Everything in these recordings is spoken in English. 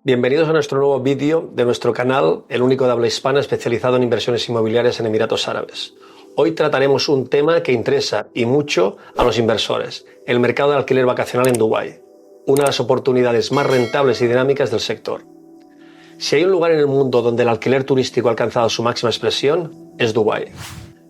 Bienvenidos a nuestro nuevo vídeo de nuestro canal, el único de habla hispana especializado en inversiones inmobiliarias en Emiratos Árabes. Hoy trataremos un tema que interesa y mucho a los inversores, el mercado de alquiler vacacional en Dubái, una de las oportunidades más rentables y dinámicas del sector. Si hay un lugar en el mundo donde el alquiler turístico ha alcanzado su máxima expresión, es Dubái.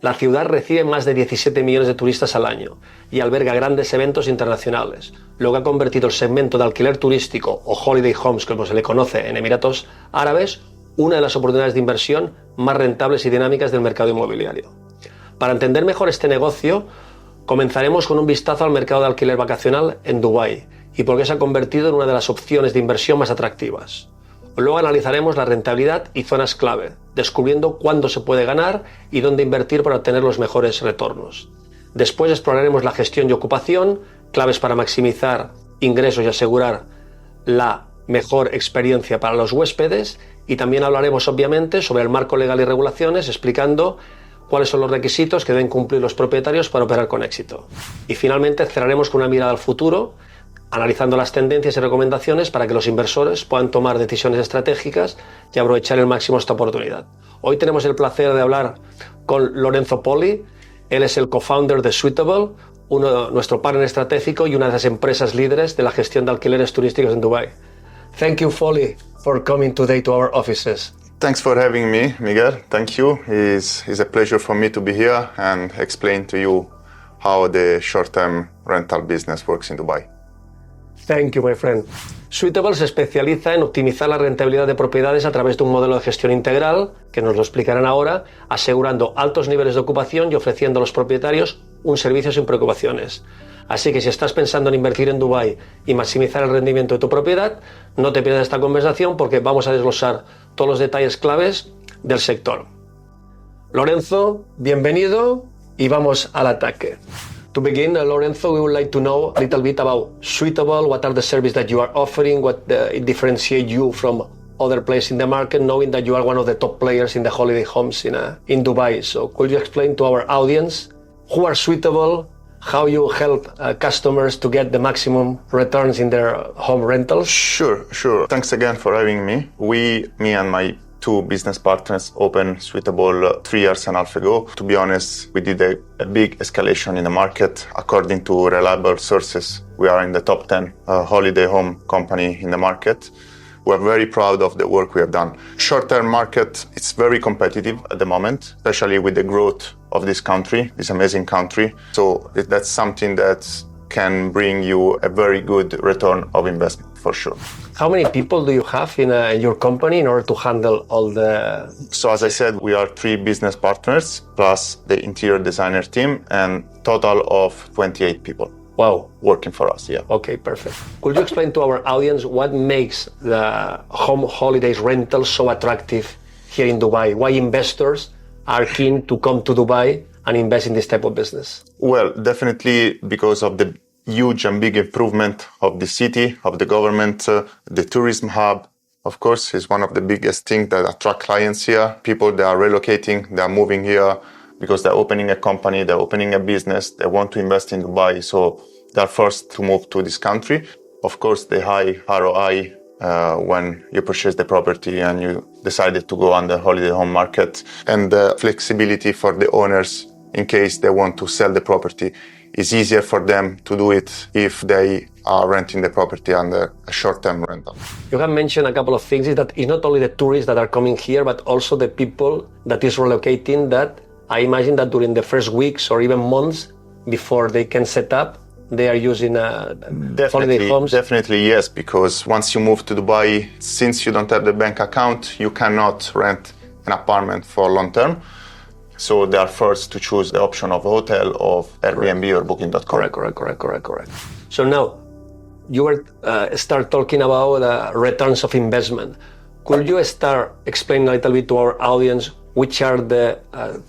La ciudad recibe más de 17 millones de turistas al año y alberga grandes eventos internacionales, lo que ha convertido el segmento de alquiler turístico o holiday homes, como se le conoce en Emiratos Árabes, una de las oportunidades de inversión más rentables y dinámicas del mercado inmobiliario. Para entender mejor este negocio, comenzaremos con un vistazo al mercado de alquiler vacacional en Dubái y por qué se ha convertido en una de las opciones de inversión más atractivas. Luego analizaremos la rentabilidad y zonas clave, descubriendo cuándo se puede ganar y dónde invertir para obtener los mejores retornos. Después exploraremos la gestión y ocupación, claves para maximizar ingresos y asegurar la mejor experiencia para los huéspedes, y también hablaremos obviamente sobre el marco legal y regulaciones, explicando cuáles son los requisitos que deben cumplir los propietarios para operar con éxito. Y finalmente cerraremos con una mirada al futuro, analizando las tendencias y recomendaciones para que los inversores puedan tomar decisiones estratégicas y aprovechar al máximo esta oportunidad. Hoy tenemos el placer de hablar con Lorenzo Poli. Él es el co-founder de Suitable, nuestro partner estratégico y una de las empresas líderes de la gestión de alquileres turísticos en Dubái. Thank you, Poli, for coming today to our offices. Thanks for having me, Miguel. Thank you. It's a pleasure for me to be here and explain to you how the short-term rental business works in Dubai. Thank you, my friend. Suitable se especializa en optimizar la rentabilidad de propiedades a través de un modelo de gestión integral, que nos lo explicarán ahora, asegurando altos niveles de ocupación y ofreciendo a los propietarios un servicio sin preocupaciones. Así que si estás pensando en invertir en Dubái y maximizar el rendimiento de tu propiedad, no te pierdas esta conversación porque vamos a desglosar todos los detalles claves del sector. Lorenzo, bienvenido y vamos al ataque. To begin, Lorenzo, we would like to know a little bit about Suitable. What are the services that you are offering? What differentiates you from other players in the market, knowing that you are one of the top players in the holiday homes in Dubai? So could you explain to our audience who are Suitable, how you help customers to get the maximum returns in their home rentals? Sure. Thanks again for having me. Me and my two business partners opened Suitable 3 years and a half ago. To be honest, we did a big escalation in the market. According to reliable sources, we are in the top 10 holiday home company in the market. We're very proud of the work we have done. Short-term market, it's very competitive at the moment, especially with the growth of this country, this amazing country. So that's something that can bring you a very good return of investment for sure. How many people do you have in your company in order to handle all the... So as I said, we are 3 business partners plus the interior designer team and total of 28 people. Wow. Working for us, yeah. Okay, perfect. Could you explain to our audience what makes the home holidays rental so attractive here in Dubai? Why investors are keen to come to Dubai and invest in this type of business? Well, definitely because of the huge and big improvement of the city, of the government, the tourism hub, of course, is one of the biggest things that attract clients here. People, they are relocating, they are moving here because they're opening a company, they're opening a business, they want to invest in Dubai, so they're forced to move to this country. Of course, the high ROI when you purchase the property and you decided to go on the holiday home market, and the flexibility for the owners in case they want to sell the property. It's easier for them to do it if they are renting the property under a short-term rental. You have mentioned a couple of things, is that it's not only the tourists that are coming here, but also the people that is relocating, that I imagine that during the first weeks or even months before they can set up, they are using holiday homes? Definitely, yes, because once you move to Dubai, since you don't have the bank account, you cannot rent an apartment for long term. So they are forced to choose the option of hotel, of Airbnb or Booking.com. Correct. So now, you were start talking about returns of investment. Could you start explaining a little bit to our audience which are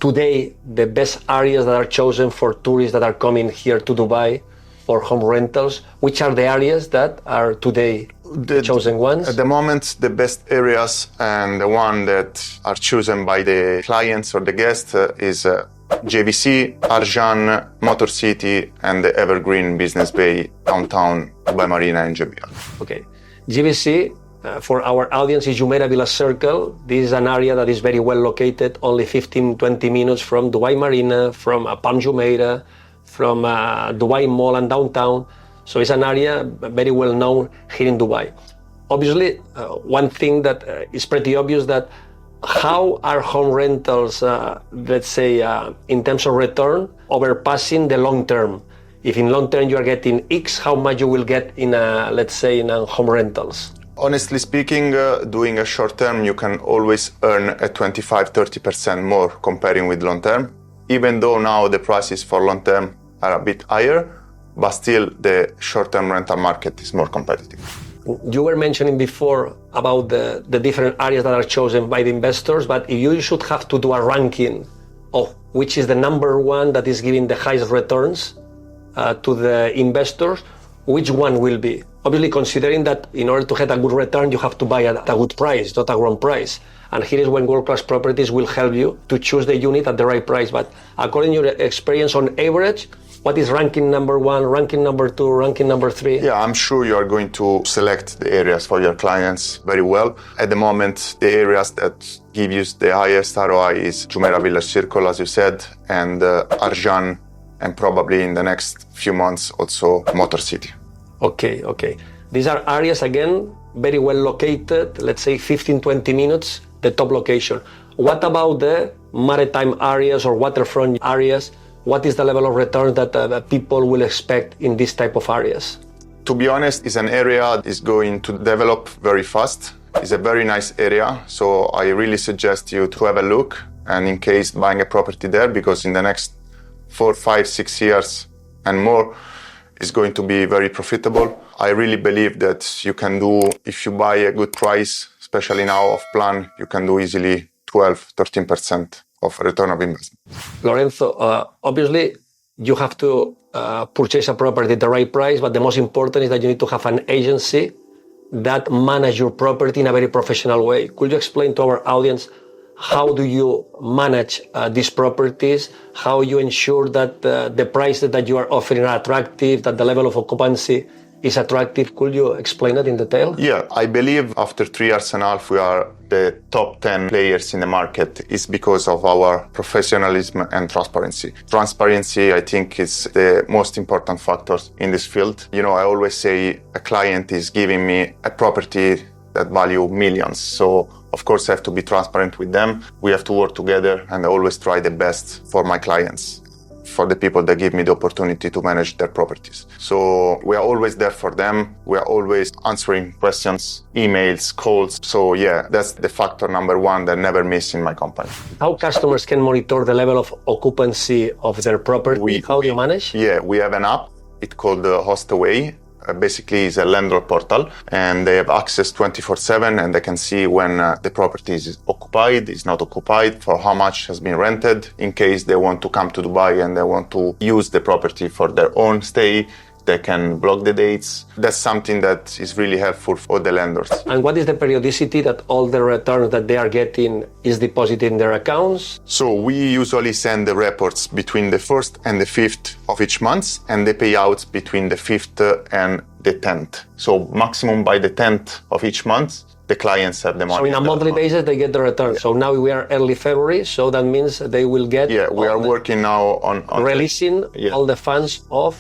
today the best areas that are chosen for tourists that are coming here to Dubai for home rentals? Which are the areas that are today the chosen ones? At the moment, the best areas and the one that are chosen by the clients or the guests is JVC, Arjan, Motor City, and the Evergreen Business Bay, downtown Dubai Marina and JBR. Okay. JVC for our audience is Jumeirah Villa Circle. This is an area that is very well located, only 15-20 minutes from Dubai Marina, from Palm Jumeirah, from Dubai Mall and downtown. So it's an area very well known here in Dubai. Obviously, one thing that is pretty obvious that how are home rentals, let's say, in terms of return, overpassing the long term? If in long term you are getting X, how much you will get in, let's say, in home rentals? Honestly speaking, doing a short term, you can always earn a 25-30% more comparing with long term, even though now the prices for long term are a bit higher, but still the short term rental market is more competitive. You were mentioning before about the different areas that are chosen by the investors, but if you should have to do a ranking of which is the number one that is giving the highest returns to the investors, which one will be? Obviously, considering that in order to get a good return, you have to buy at a good price, not a wrong price. And here is when world-class properties will help you to choose the unit at the right price. But according to your experience on average, what is ranking number one, ranking number two, ranking number three? Yeah, I'm sure you are going to select the areas for your clients very well. At the moment, the areas that give you the highest ROI is Jumeirah Villa Circle, as you said, and Arjan, and probably in the next few months also Motor City. Okay. These are areas, again, very well located, let's say 15-20 minutes, the top location. What about the maritime areas or waterfront areas? What is the level of return that people will expect in this type of areas? To be honest, it's an area that is going to develop very fast. It's a very nice area, so I really suggest you to have a look and in case buying a property there, because in the next 4, 5, 6 years and more, it's going to be very profitable. I really believe that you can do, if you buy a good price, especially now off plan, you can do easily 12-13% of return of investment. Lorenzo, obviously you have to purchase a property at the right price, but the most important is that you need to have an agency that manage your property in a very professional way. Could you explain to our audience how do you manage these properties, how you ensure that the prices that you are offering are attractive, that the level of occupancy is attractive? Could you explain that in detail? Yeah, I believe after 3 years and a half, we are the top 10 players in the market is because of our professionalism and transparency. Transparency, I think, is the most important factor in this field. You know, I always say a client is giving me a property that value millions. So, of course, I have to be transparent with them. We have to work together and I always try the best for my clients, for the people that give me the opportunity to manage their properties. So we are always there for them. We are always answering questions, emails, calls. So yeah, that's the factor number one that never miss in my company. How customers can monitor the level of occupancy of their property? How do you manage? Yeah, we have an app. It's called Hostaway. Basically, it's a landlord portal and they have access 24/7 and they can see when the property is occupied, is not occupied, for how much has been rented. In case they want to come to Dubai and they want to use the property for their own stay, they can block the dates. That's something that is really helpful for the landlords. And what is the periodicity that all the returns that they are getting is deposited in their accounts? So we usually send the reports between the 1st and the 5th of each month and the payouts between the 5th and the 10th. So maximum by the 10th of each month, the clients have the money. So in a monthly basis, they get the return. Yeah. So now we are early February, so that means they will get... Yeah, we are working now on releasing all the funds of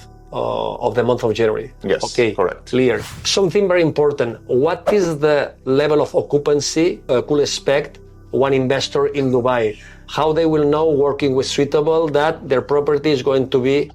the month of January. Yes, okay, correct. Clear. Something very important. What is the level of occupancy could expect one investor in Dubai? How they will know working with Suitable that their property is going to be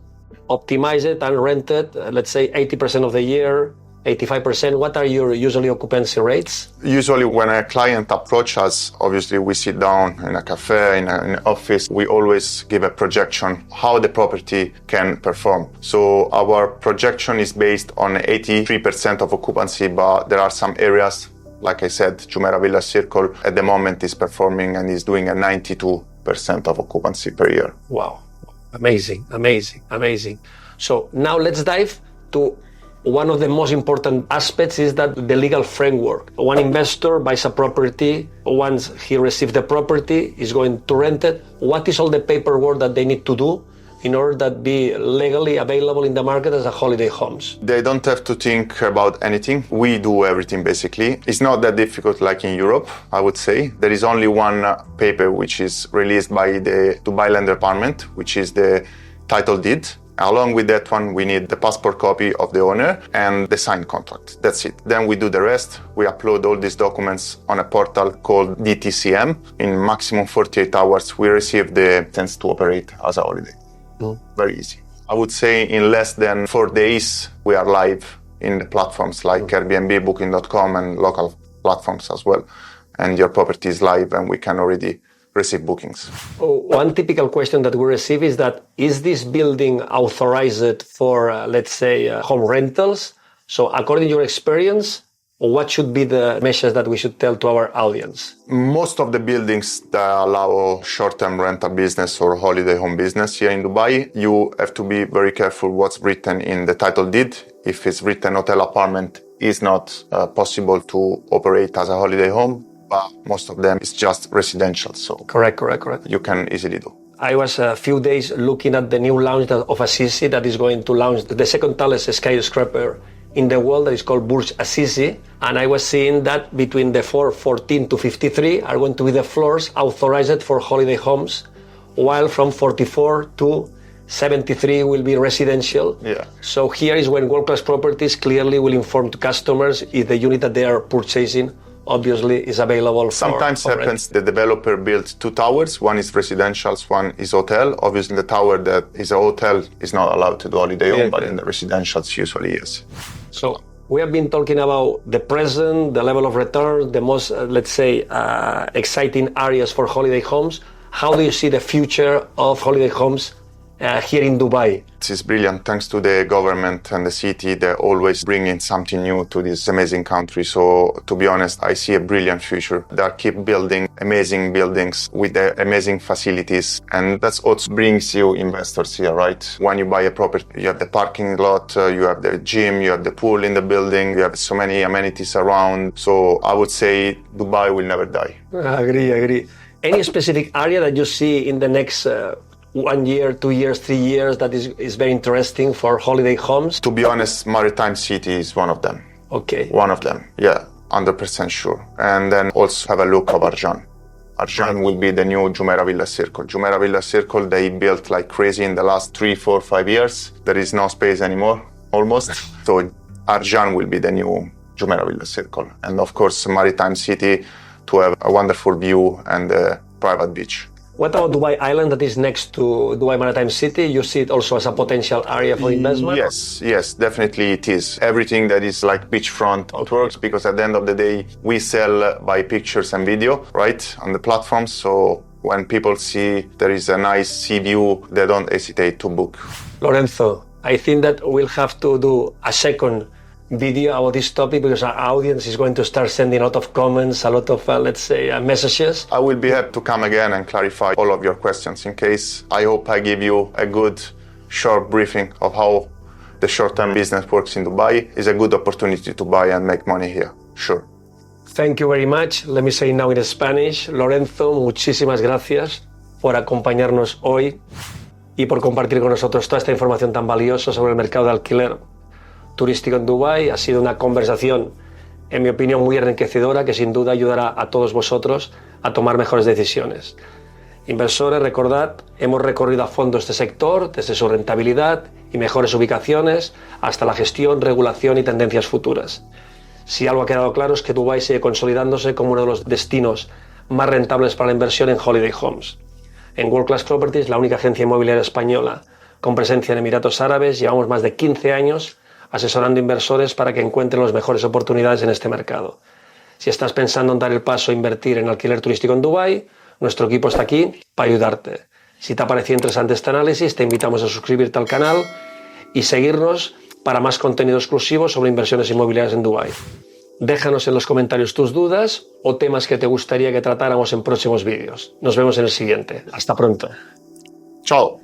optimized and rented, let's say 80% of the year, 85%. What are your usually occupancy rates? Usually when a client approaches us, obviously we sit down in a cafe, in an office, we always give a projection how the property can perform. So our projection is based on 83% of occupancy, but there are some areas, like I said, Jumeirah Villa Circle at the moment is performing and is doing a 92% of occupancy per year. Wow. Amazing. So now let's dive to one of the most important aspects is that the legal framework. One investor buys a property. Once he receives the property, is going to rent it. What is all the paperwork that they need to do in order that be legally available in the market as a holiday homes? They don't have to think about anything. We do everything basically. It's not that difficult like in Europe, I would say. There is only one paper which is released by the Dubai Land Department, which is the title deed. Along with that one, we need the passport copy of the owner and the signed contract. That's it. Then we do the rest. We upload all these documents on a portal called DTCM. In maximum 48 hours, we receive the license to operate as a holiday. Very easy. I would say in less than 4 days, we are live in the platforms like Airbnb, Booking.com, and local platforms as well. And your property is live and we can already receive bookings. One typical question that we receive is that, is this building authorized for, let's say, home rentals? So according to your experience, what should be the measures that we should tell to our audience? Most of the buildings that allow short-term rental business or holiday home business here in Dubai, you have to be very careful what's written in the title deed. If it's written hotel apartment, it's not possible to operate as a holiday home. But most of them is just residential, so Correct. you can easily do. I was a few days looking at the new launch of Assisi that is going to launch the second tallest skyscraper in the world that is called Burj Assisi. And I was seeing that between the floor 14 to 53 are going to be the floors authorized for holiday homes, while from 44 to 73 will be residential. Yeah. So here is when World Class Properties clearly will inform to customers if the unit that they are purchasing obviously is available. Sometimes happens the developer builds 2 towers, one is residential, one is hotel. Obviously the tower that is a hotel is not allowed to do holiday home, but in the residentials usually yes. So we have been talking about the present, the level of return, the most, let's say, exciting areas for holiday homes. How do you see the future of holiday homes here in Dubai? This is brilliant. Thanks to the government and the city, they're always bringing something new to this amazing country. So to be honest, I see a brilliant future. They keep building amazing buildings with the amazing facilities. And that's what brings you investors here, right? When you buy a property, you have the parking lot, you have the gym, you have the pool in the building, you have so many amenities around. So I would say Dubai will never die. Agree. Any specific area that you see in the next 1 year, 2 years, 3 years that is very interesting for holiday homes? To be honest, Maritime City is one of them. Okay. One of them, yeah, 100% sure. And then also have a look of Arjan. Arjan will be the new Jumeirah Villa Circle. Jumeirah Villa Circle, they built like crazy in the last 3, 4, 5 years. There is no space anymore, almost. So Arjan will be the new Jumeirah Villa Circle. And of course, Maritime City to have a wonderful view and a private beach. What about Dubai Island that is next to Dubai Maritime City? You see it also as a potential area for investment? Yes, definitely it is. Everything that is like beachfront works because at the end of the day, we sell by pictures and video, right, on the platform. So when people see there is a nice sea view, they don't hesitate to book. Lorenzo, I think that we'll have to do a second video about this topic because our audience is going to start sending a lot of comments, a lot of, let's say, messages. I will be happy to come again and clarify all of your questions in case. I hope I give you a good short briefing of how the short-term business works in Dubai. It's a good opportunity to buy and make money here, sure. Thank you very much. Let me say now in Spanish. Lorenzo, muchísimas gracias por acompañarnos hoy y por compartir con nosotros toda esta información tan valiosa sobre el mercado de alquiler turístico en Dubái. Ha sido una conversación, en mi opinión, muy enriquecedora que sin duda ayudará a todos vosotros a tomar mejores decisiones. Inversores, recordad, hemos recorrido a fondo este sector, desde su rentabilidad y mejores ubicaciones hasta la gestión, regulación y tendencias futuras. Si algo ha quedado claro es que Dubái sigue consolidándose como uno de los destinos más rentables para la inversión en holiday homes. En World Class Properties, la única agencia inmobiliaria española con presencia en Emiratos Árabes, llevamos más de 15 años asesorando inversores para que encuentren las mejores oportunidades en este mercado. Si estás pensando en dar el paso a invertir en alquiler turístico en Dubái, nuestro equipo está aquí para ayudarte. Si te ha parecido interesante este análisis, te invitamos a suscribirte al canal y seguirnos para más contenido exclusivo sobre inversiones inmobiliarias en Dubái. Déjanos en los comentarios tus dudas o temas que te gustaría que tratáramos en próximos vídeos. Nos vemos en el siguiente. Hasta pronto. Ciao.